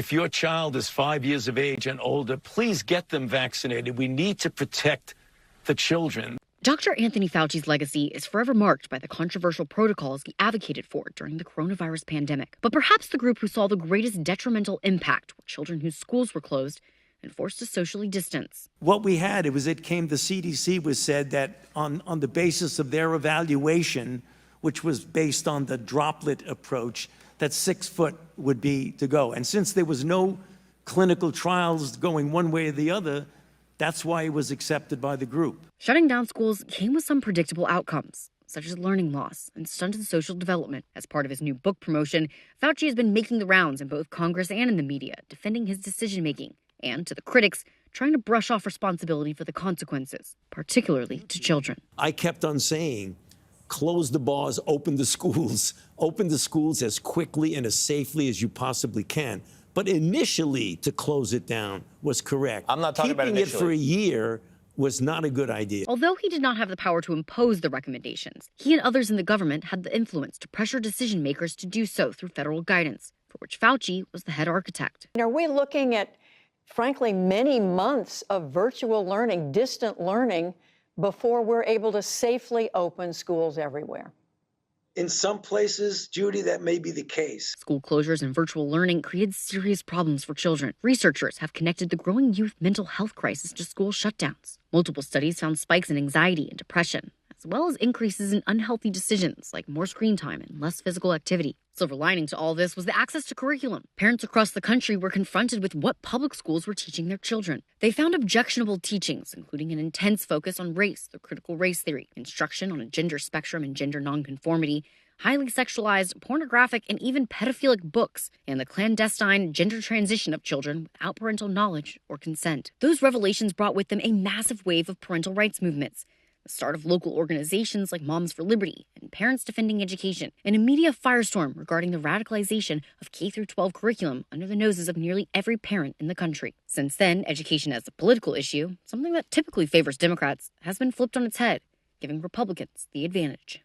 If your child is 5 years of age and older, please get them vaccinated. We need to protect the children. Dr. Anthony Fauci's legacy is forever marked by the controversial protocols he advocated for during the coronavirus pandemic. But perhaps the group who saw the greatest detrimental impact were children whose schools were closed and forced to socially distance. What we had, the CDC was said that on the basis of their evaluation, which was based on the droplet approach, that 6 foot would be to go. And since there was no clinical trials going one way or the other, that's why it was accepted by the group. Shutting down schools came with some predictable outcomes, such as learning loss and stunted social development. As part of his new book promotion, Fauci has been making the rounds in both Congress and in the media, defending his decision-making, and to the critics, trying to brush off responsibility for the consequences, particularly to children. I kept on saying, close the bars, open the schools as quickly and as safely as you possibly can. But initially, to close it down was correct. I'm not talking about initially. Keeping it for a year was not a good idea. Although he did not have the power to impose the recommendations, he and others in the government had the influence to pressure decision makers to do so through federal guidance, for which Fauci was the head architect. Are we looking at, frankly, many months of virtual learning, distant learning, before we're able to safely open schools everywhere? In some places, Judy, that may be the case. School closures and virtual learning created serious problems for children. Researchers have connected the growing youth mental health crisis to school shutdowns. Multiple studies found spikes in anxiety and depression, as well as increases in unhealthy decisions like more screen time and less physical activity. Silver lining to all this was the access to curriculum. Parents across the country were confronted with what public schools were teaching their children. They found objectionable teachings, including an intense focus on race, the critical race theory, instruction on a gender spectrum and gender nonconformity, highly sexualized, pornographic, and even pedophilic books, and the clandestine gender transition of children without parental knowledge or consent. Those revelations brought with them a massive wave of parental rights movements, the start of local organizations like Moms for Liberty and Parents Defending Education, and a media firestorm regarding the radicalization of K-12 curriculum under the noses of nearly every parent in the country. Since then, education as a political issue, something that typically favors Democrats, has been flipped on its head, giving Republicans the advantage.